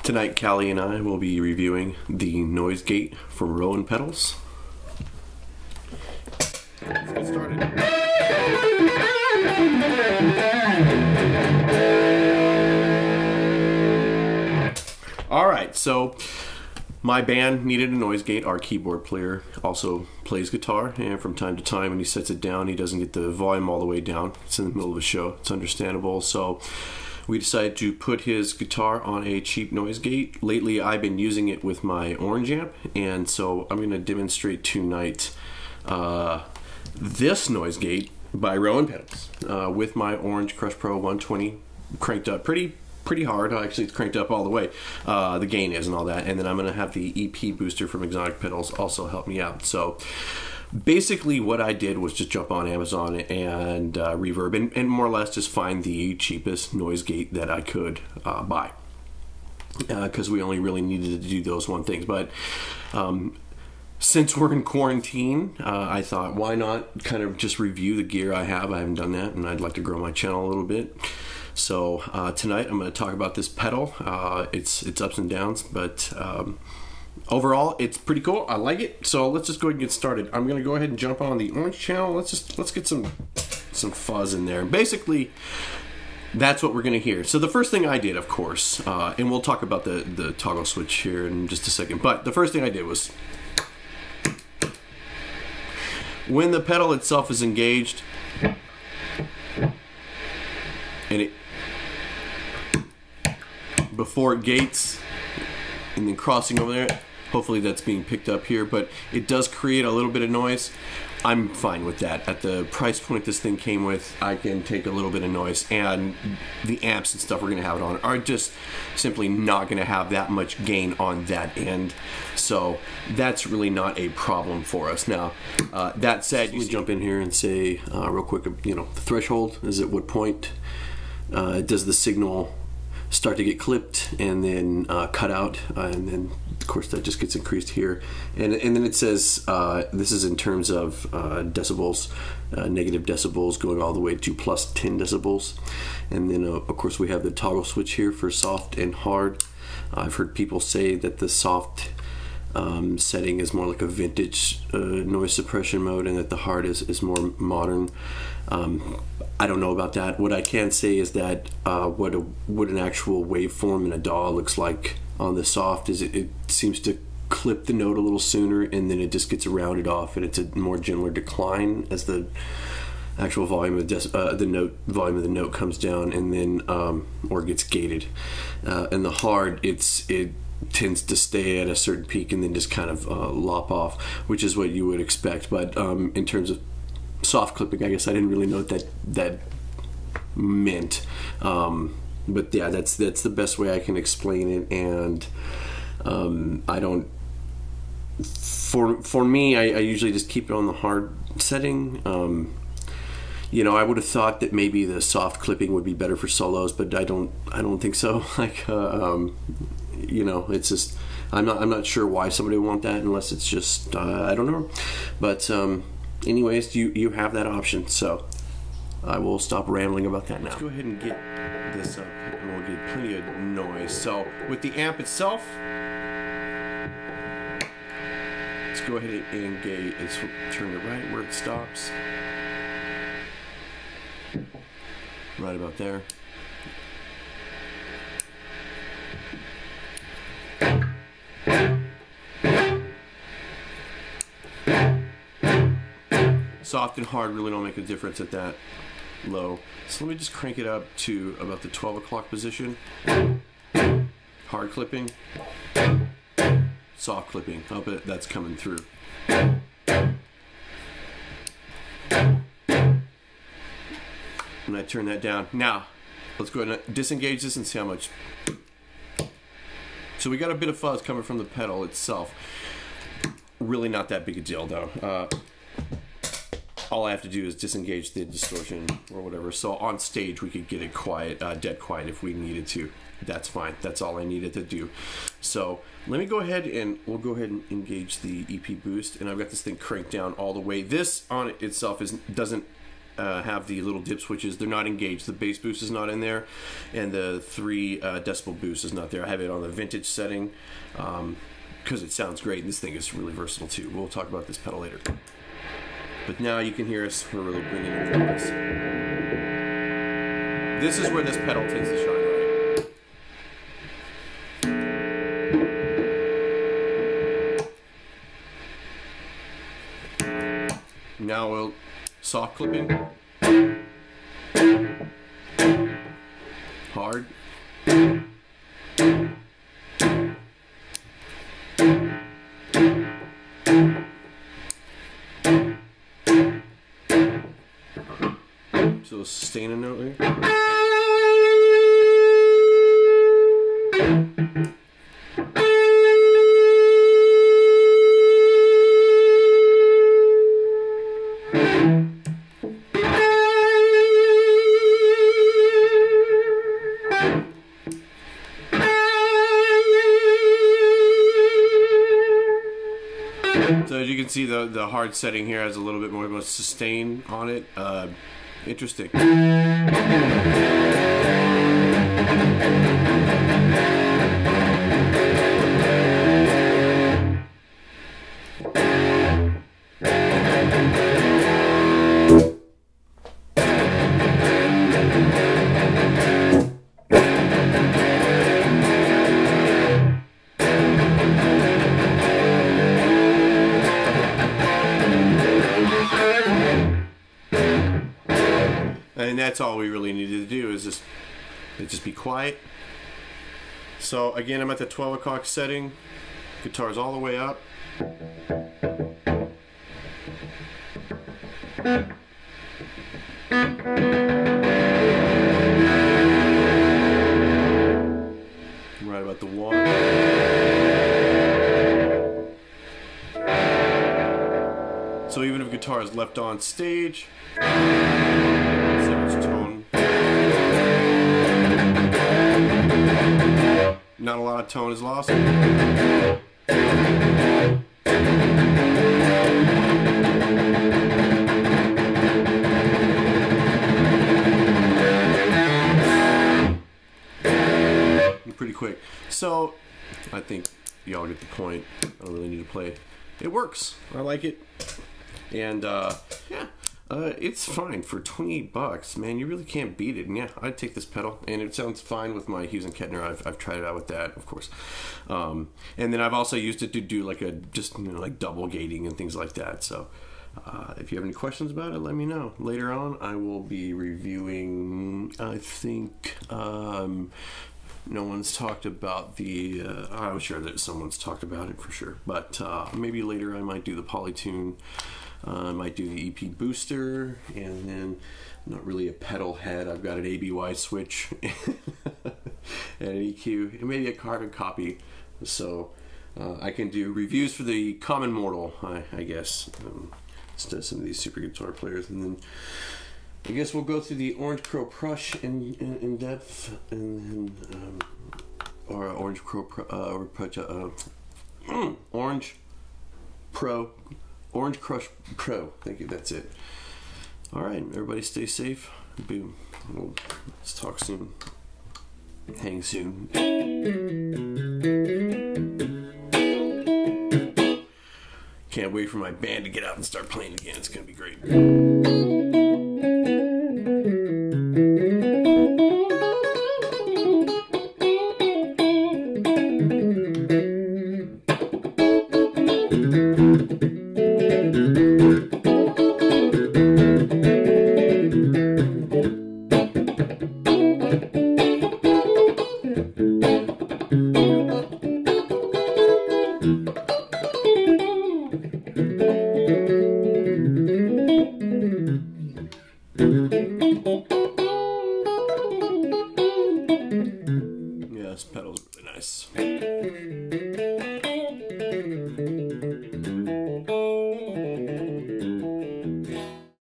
Tonight, Callie and I will be reviewing the noise gate from Rowin pedals. Let's get started. Alright, so my band needed a noise gate. Our keyboard player also plays guitar, and from time to time when he sets it down, he doesn't get the volume all the way down. It's in the middle of a show. It's understandable. So we decided to put his guitar on a cheap noise gate. Lately, I've been using it with my orange amp, and so I'm going to demonstrate tonight this noise gate by Rowin pedals with my orange Crush Pro 120 cranked up pretty hard. Actually, it's cranked up all the way. The gain is and all that. And then I'm going to have the EP booster from Exotic Pedals also help me out. So basically what I did was just jump on Amazon and Reverb and more or less just find the cheapest noise gate that I could buy. Because we only really needed to do those one things. But since we're in quarantine, I thought, why not kind of just review the gear I have. I haven't done that, and I'd like to grow my channel a little bit. So tonight I'm going to talk about this pedal. It's ups and downs, but overall it's pretty cool. I like it. So let's just go ahead and get started. I'm going to go ahead and jump on the orange channel. Let's get some fuzz in there. Basically, that's what we're going to hear. So the first thing I did, of course, and we'll talk about the toggle switch here in just a second. But the first thing I did was, when the pedal itself is engaged, and it before it gates and then crossing over there, hopefully that's being picked up here, but it does create a little bit of noise. I'm fine with that. At the price point this thing came with, I can take a little bit of noise, and the amps and stuff we're going to have it on are just simply not going to have that much gain on that end, so that's really not a problem for us. Now that said, you jump in here and say real quick, the threshold is at what point does the signal start to get clipped and then cut out, and then of course that just gets increased here, and then it says this is in terms of decibels, negative decibels going all the way to plus 10 decibels, and then of course we have the toggle switch here for soft and hard. I've heard people say that the soft setting is more like a vintage noise suppression mode, and that the hard is more modern. I don't know about that. What I can say is that what an actual waveform in a DAW looks like on the soft is it seems to clip the note a little sooner, and then it just gets rounded off, and it's a more gentler decline as the actual volume of volume of the note comes down, and then or gets gated. And the hard, it tends to stay at a certain peak and then just kind of lop off, which is what you would expect. But in terms of soft clipping, I guess I didn't really know what that meant. But yeah, that's the best way I can explain it. And I don't. For me, I usually just keep it on the hard setting. I would have thought that maybe the soft clipping would be better for solos, but I don't think so. Like it's just I'm not sure why somebody would want that, unless it's just I don't know. But anyways, you have that option, so I will stop rambling about that now. Let's go ahead and get this up, and we'll get plenty of noise. So with the amp itself, let's go ahead and engage. Let's turn it right where it stops. Right about there. Soft and hard really don't make a difference at that low. So let me just crank it up to about the 12 o'clock position. Hard clipping, soft clipping. I'll bet that's coming through. And I turn that down. Now, let's go ahead and disengage this and see how much. So we got a bit of fuzz coming from the pedal itself. Really not that big a deal though. All I have to do is disengage the distortion or whatever. So on stage we could get it quiet, dead quiet if we needed to. That's fine. That's all I needed to do. So let me go ahead and we'll go ahead and engage the EP boost, and I've got this thing cranked down all the way. This on it itself doesn't have the little dip switches. They're not engaged. The bass boost is not in there, and the 3 decibel boost is not there. I have it on the vintage setting because it sounds great, and this thing is really versatile too. We'll talk about this pedal later. But now you can hear us. We're really bringing in the noise. This is where this pedal tends to shine, right? Now we'll soft clipping, hard, so sustain a note there. So as you can see, the hard setting here has a little bit more sustain on it. Interesting. And that's all we really needed to do is just be quiet. So again, I'm at the 12 o'clock setting. Guitar's all the way up. Right about the 1. So even if guitar is left on stage, tone. Not a lot of tone is lost. Pretty quick. So I think y'all get the point. I don't really need to play. It works. I like it. And yeah. It's fine for $20, man. You really can't beat it. And yeah, I'd take this pedal, and it sounds fine with my Hughes and Kettner. I've tried it out with that, of course. And then I've also used it to do like like double gating and things like that. So if you have any questions about it, let me know. Later on, I will be reviewing. I think no one's talked about the. I'm sure that someone's talked about it for sure, but maybe later I might do the Polytune. I might do the EP booster, and then I'm not really a pedal head. I've got an ABY switch and an EQ, and maybe a carbon copy. So I can do reviews for the common mortal, I guess, instead of some of these super guitar players. And then I guess we'll go through the Orange Crow Crush in depth, and then or Orange Crow Orange Crush Pro. Thank you. That's it. All right. Everybody stay safe. Boom. Let's talk soon. Hang soon. Can't wait for my band to get out and start playing again. It's going to be great. Yeah, this pedal's really nice.